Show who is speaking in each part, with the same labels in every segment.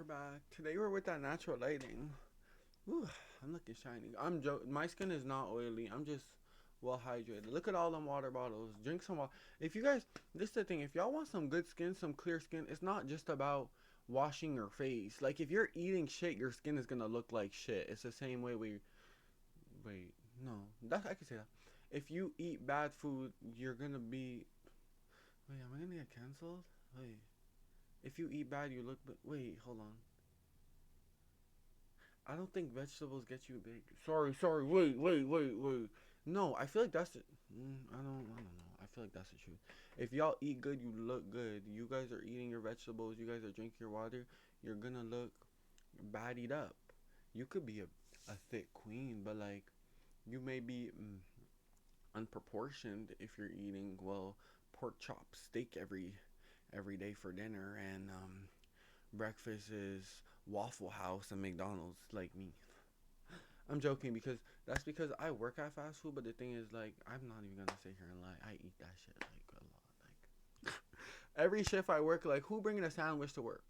Speaker 1: we're back. Today we're with that natural lighting. Ooh, I'm looking shiny. I'm joking. My skin is not oily. I'm just well hydrated. Look at all them water bottles. Drink some water. If you guys, this is the thing. If y'all want some good skin, some clear skin, it's not just about washing your face. Like if you're eating shit, your skin is gonna look like shit. It's the same way we. Wait, no, that's I can say that. If you eat bad food, you're gonna be. Wait, am I gonna get canceled? Wait. If you eat bad, you look. Wait, hold on. I don't think vegetables get you big. Sorry. Wait. No, I feel like that's the. I don't know. I feel like that's the truth. If y'all eat good, you look good. You guys are eating your vegetables. You guys are drinking your water. You're gonna look baddied up. You could be a thick queen, but like you may be unproportioned if you're eating well pork chop steak every day for dinner and breakfast is Waffle House and McDonald's like me. I'm joking because I work at fast food, but the thing is like I'm not even gonna sit here and lie. I eat that shit like a lot. Like every shift I work, like who bringing a sandwich to work?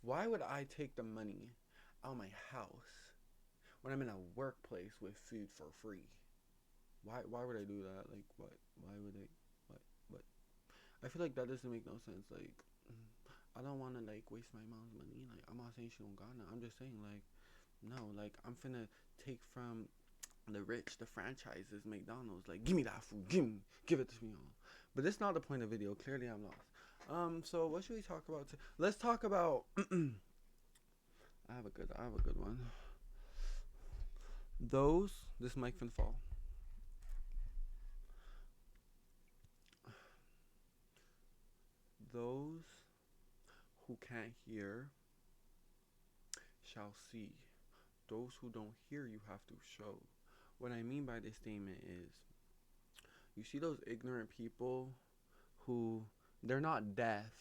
Speaker 1: Why would I take the money out of my house when I'm in a workplace with food for free? Why would I do that? Like what? Why would I? What? I feel like that doesn't make no sense. Like I don't want to like waste my mom's money. Like I'm not saying she don't got none. I'm just saying like no, like I'm finna take from the rich, the franchises, McDonald's. Like give me that food, give it to me all. But that's not the point of the video. Clearly, I'm lost. So what should we talk about? Let's talk about. I have a good one. This mic can fall. Those who can't hear shall see. Those who don't hear you have to show. What I mean by this statement is you see those ignorant people who they're not deaf,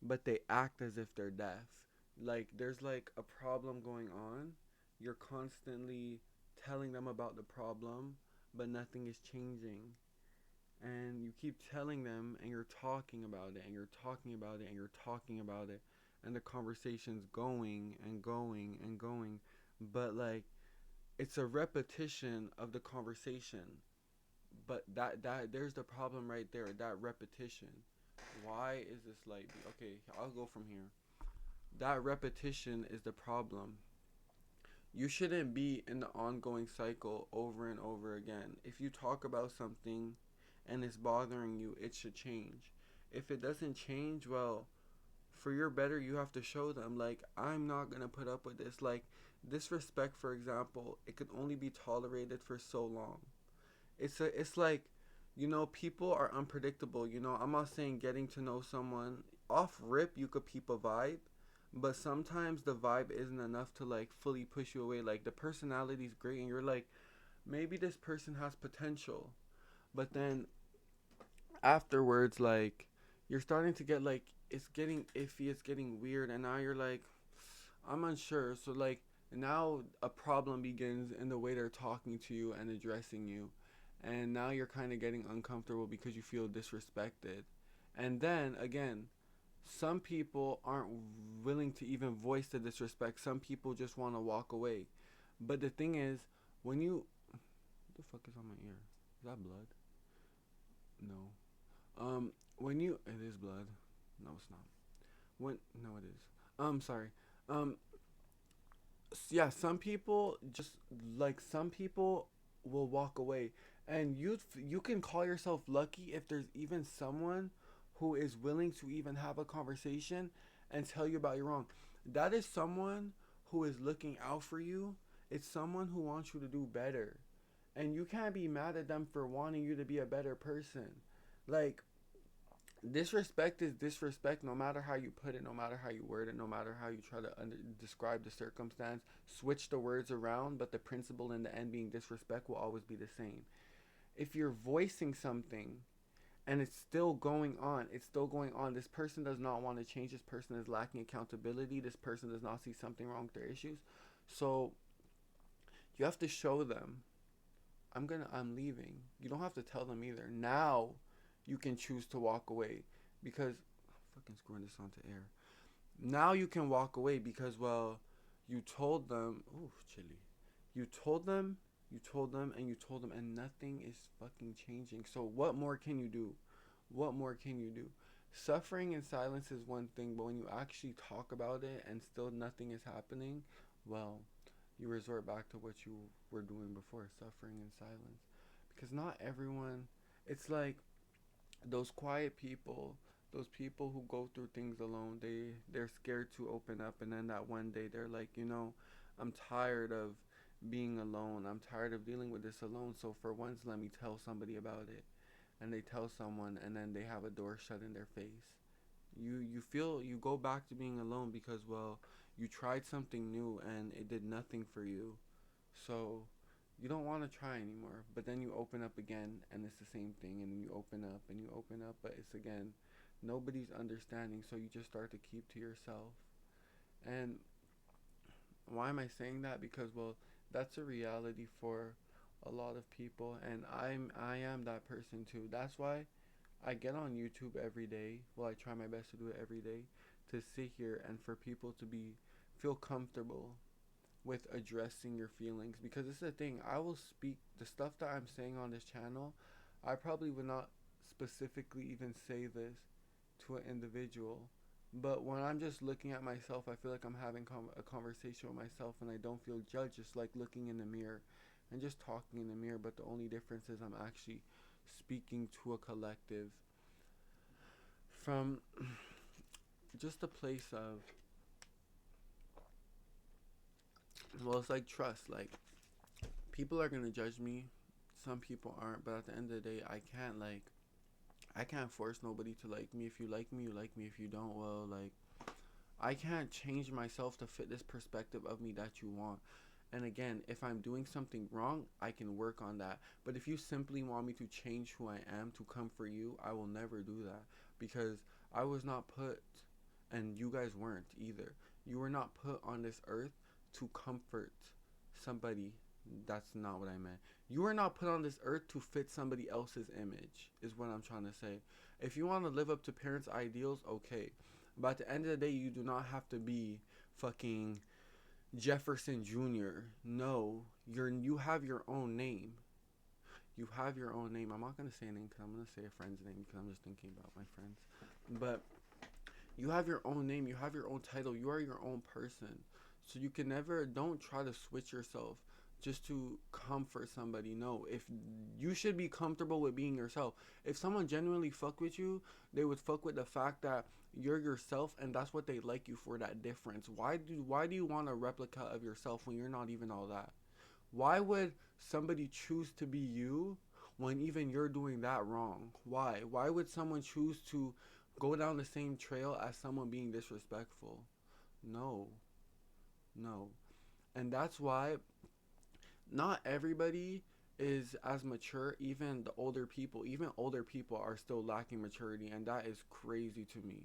Speaker 1: but they act as if they're deaf. Like there's like a problem going on. You're constantly telling them about the problem, but nothing is changing. And you keep telling them and you're talking about it and you're talking about it and you're talking about it and the conversation's going and going and going, but like it's a repetition of the conversation. But that there's the problem right there. That repetition. Why is this like okay? I'll go from here. That repetition is the problem. You shouldn't be in the ongoing cycle over and over again. If you talk about something and it's bothering you, it should change. If it doesn't change, well, for your better, you have to show them like I'm not gonna put up with this. Like disrespect, for example, it could only be tolerated for so long. It's like people are unpredictable. I'm not saying getting to know someone off rip you could peep a vibe, but sometimes the vibe isn't enough to like fully push you away. Like the personality's great and you're like maybe this person has potential, but then afterwards like you're starting to get like it's getting iffy, it's getting weird, and now you're like I'm unsure. So like now a problem begins in the way they're talking to you and addressing you. And now you're kind of getting uncomfortable because you feel disrespected. And then again, some people aren't willing to even voice the disrespect. Some people just want to walk away. But the thing is, when you what the fuck is on my ear? Is that blood? No. When you it is blood. No, it's not. When no, it is. Sorry. Um, yeah, some people just like some people will walk away, and you can call yourself lucky if there's even someone who is willing to even have a conversation and tell you about your wrong. That is someone who is looking out for you. It's someone who wants you to do better, and you can't be mad at them for wanting you to be a better person. Like disrespect is disrespect no matter how you put it, no matter how you word it, no matter how you try to describe the circumstance. Switch the words around, but the principle in the end being disrespect will always be the same. If you're voicing something and it's still going on, it's still going on. This person does not want to change. This person is lacking accountability. This person does not see something wrong with their issues. So you have to show them I'm leaving. You don't have to tell them either. Now you can choose to walk away because fucking screwing this onto air. Now you can walk away because, well, you told them, ooh, chili. You told them, you told them, and you told them, and nothing is fucking changing. So what more can you do? What more can you do? Suffering in silence is one thing, but when you actually talk about it and still nothing is happening, well, you resort back to what you were doing before, suffering in silence. Because not everyone, it's like those quiet people, those people who go through things alone, they're scared to open up, and then that one day they're like, I'm tired of being alone. I'm tired of dealing with this alone. So for once, let me tell somebody about it. And they tell someone, and then they have a door shut in their face. You feel you go back to being alone because, well, you tried something new and it did nothing for you. So you don't want to try anymore. But then you open up again and it's the same thing, and you open up and you open up, but it's again nobody's understanding, so you just start to keep to yourself. And why am I saying that? Because, well, that's a reality for a lot of people, and I am that person too. That's why I get on YouTube every day. Well, I try my best to do it every day, to sit here and for people to be feel comfortable with addressing your feelings, because this is the thing. I will speak the stuff that I'm saying on this channel. I probably would not specifically even say this to an individual, but when I'm just looking at myself, I feel like I'm having a conversation with myself, and I don't feel judged. Just like looking in the mirror and just talking in the mirror, but the only difference is I'm actually speaking to a collective from just a place of, well, it's like trust. Like, people are gonna judge me, some people aren't, but at the end of the day, I can't force nobody to like me. If you like me, you like me. If you don't, well, like, I can't change myself to fit this perspective of me that you want. And again, if I'm doing something wrong, I can work on that. But if you simply want me to change who I am to come for you, I will never do that, because I was not put, and you guys weren't either. You were not put on this earth to comfort somebody. That's not what I meant. You were not put on this earth to fit somebody else's image, is what I'm trying to say. If you want to live up to parents' ideals, okay. But at the end of the day, you do not have to be fucking Jefferson Jr. No, you have your own name. You have your own name. I'm not gonna say a name because I'm gonna say a friend's name because I'm just thinking about my friends. But you have your own name. You have your own title. You are your own person. So you can never, don't try to switch yourself just to comfort somebody. No, if you should be comfortable with being yourself. If someone genuinely fuck with you, they would fuck with the fact that you're yourself, and that's what they like you for, that difference. Why do you want a replica of yourself when you're not even all that? Why would somebody choose to be you when even you're doing that wrong? Why? Why would someone choose to go down the same trail as someone being disrespectful? No, no. And that's why not everybody is as mature. Even the older people, even older people are still lacking maturity, and that is crazy to me.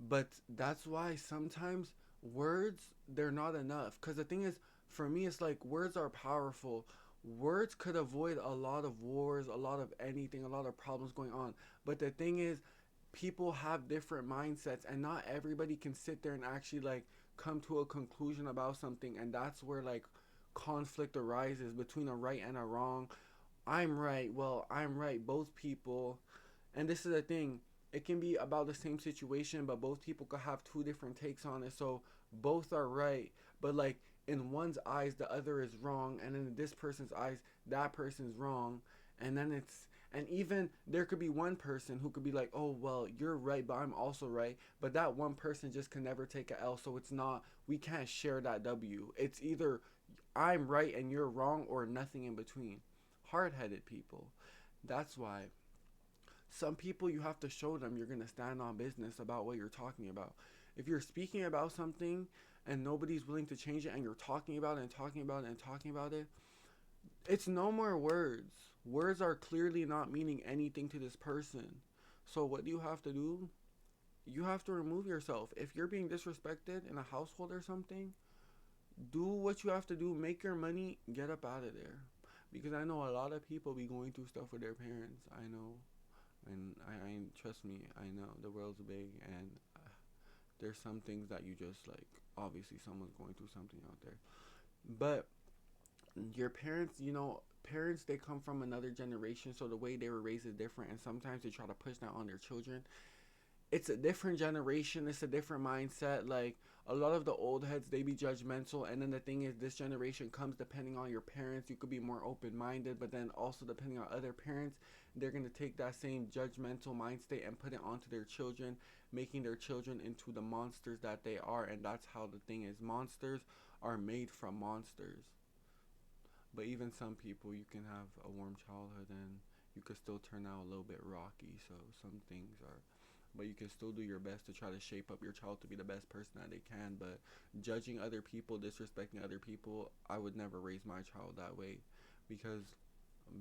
Speaker 1: But that's why sometimes words, they're not enough, because the thing is, for me, it's like words are powerful. Words could avoid a lot of wars, a lot of anything, a lot of problems going on. But the thing is, people have different mindsets, and not everybody can sit there and actually like come to a conclusion about something, and that's where like conflict arises between a right and a wrong. I'm right, well, I'm right, both people. And this is the thing, it can be about the same situation, but both people could have two different takes on it. So both are right, but like in one's eyes, the other is wrong, and in this person's eyes, that person's wrong. And then and even there could be one person who could be like, oh, well, you're right, but I'm also right. But that one person just can never take a L. So it's not, we can't share that W. It's either I'm right and you're wrong, or nothing in between. Hard headed people. That's why some people, you have to show them you're going to stand on business about what you're talking about. If you're speaking about something and nobody's willing to change it, and you're talking about it and talking about it and talking about it, it's no more words. Words are clearly not meaning anything to this person. So what do you have to do? You have to remove yourself. If you're being disrespected in a household or something, do what you have to do. Make your money. Get up out of there. Because I know a lot of people be going through stuff with their parents. I know. And I trust me, I know the world's big, and There's some things that you just like, obviously someone's going through something out there. But your parents, parents, they come from another generation, so the way they were raised is different, and sometimes they try to push that on their children. It's a different generation, it's a different mindset. Like, a lot of the old heads, they be judgmental, and then the thing is, this generation comes depending on your parents. You could be more open-minded, but then also depending on other parents, they're going to take that same judgmental mind state and put it onto their children, making their children into the monsters that they are. And that's how the thing is, monsters are made from monsters. But even some people, you can have a warm childhood and you could still turn out a little bit rocky. So some things are, but you can still do your best to try to shape up your child to be the best person that they can. But judging other people, disrespecting other people, I would never raise my child that way, because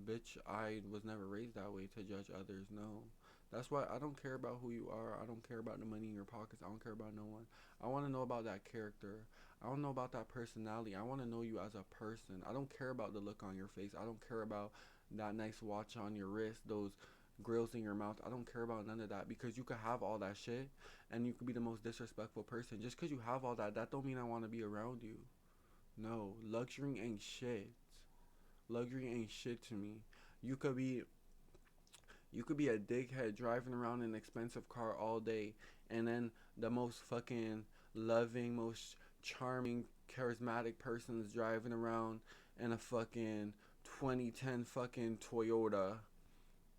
Speaker 1: bitch, I was never raised that way to judge others. No. That's why I don't care about who you are. I don't care about the money in your pockets. I don't care about no one. I want to know about that character. I don't know about that personality. I want to know you as a person. I don't care about the look on your face. I don't care about that nice watch on your wrist, those grills in your mouth. I don't care about none of that, because you could have all that shit and you could be the most disrespectful person. Just because you have all that, that don't mean I want to be around you. No, luxury ain't shit. Luxury ain't shit to me. You could be you could be a dickhead driving around in an expensive car all day, and then the most fucking loving, most charming, charismatic person is driving around in a fucking 2010 fucking Toyota.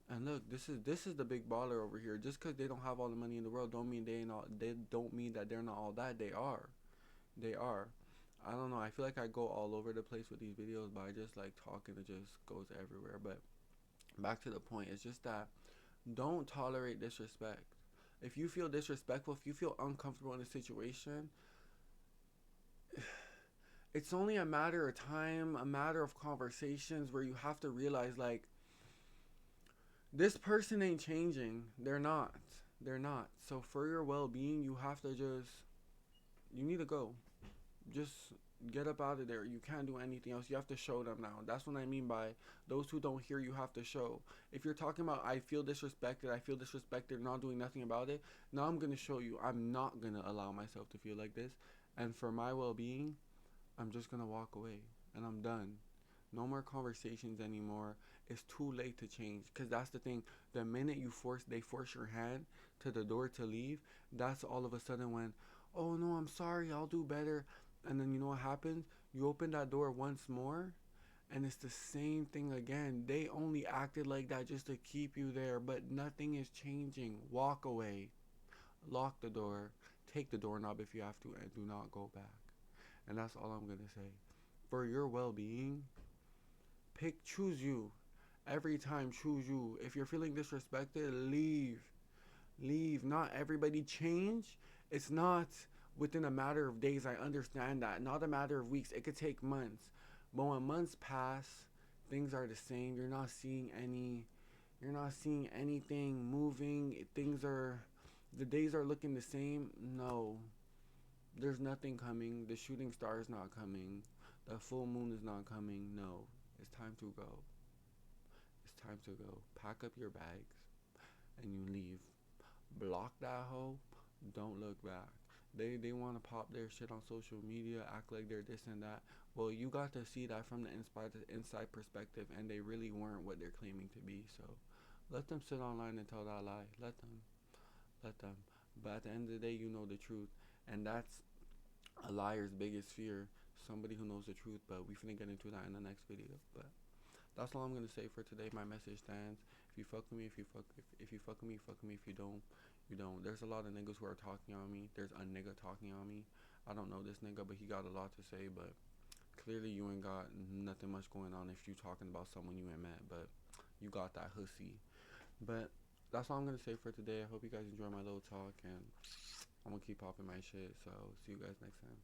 Speaker 1: And look, this is the big baller over here. Just because they don't have all the money in the world, don't mean they ain't all. They don't mean that they're not all that. They are. They are. I don't know. I feel like I go all over the place with these videos, but I just like talking. It just goes everywhere. But back to the point. It's just that don't tolerate disrespect. If you feel disrespectful, if you feel uncomfortable in a situation, it's only a matter of time, a matter of conversations where you have to realize, like, this person ain't changing. They're not. They're not. So for your well-being, you have to you need to go. Just get up out of there. You can't do anything else. You have to show them now. That's what I mean by those who don't hear you have to show. If you're talking about I feel disrespected, not doing nothing about it, now I'm going to show you. I'm not going to allow myself to feel like this. And for my well-being, I'm just going to walk away and I'm done. No more conversations anymore. It's too late to change, because that's the thing. The minute they force your hand to the door to leave, that's all of a sudden when, oh no, I'm sorry, I'll do better. And then you know what happens? You open that door once more, and it's the same thing again. They only acted like that just to keep you there, but nothing is changing. Walk away. Lock the door. Take the doorknob if you have to, and do not go back. And that's all I'm going to say. For your well-being, choose you. Every time, choose you. If you're feeling disrespected, leave. Leave. Not everybody change. It's not within a matter of days. I understand that. Not a matter of weeks. It could take months. But when months pass, things are the same. You're not seeing anything moving. The days are looking the same. No. There's nothing coming. The shooting star is not coming. The full moon is not coming. No. It's time to go. It's time to go. Pack up your bags and you leave. Block that hoe. Don't look back. They want to pop their shit on social media, act like they're this and that. Well, you got to see that from the inside perspective, and they really weren't what they're claiming to be. So let them sit online and tell that lie. Let them. Let them. But at the end of the day, you know the truth. And that's a liar's biggest fear. Somebody who knows the truth. But we finna get into that in the next video. But that's all I'm gonna say for today. My message stands. If you fuck with me, if you fuck with me, fuck with me. If you don't, you don't. There's a lot of niggas who are talking on me. There's a nigga talking on me. I don't know this nigga, but he got a lot to say. But clearly you ain't got nothing much going on if you talking about someone you ain't met. But you got that hussy. But that's all I'm gonna say for today. I hope you guys enjoy my little talk, and I'm gonna keep popping my shit. So see you guys next time.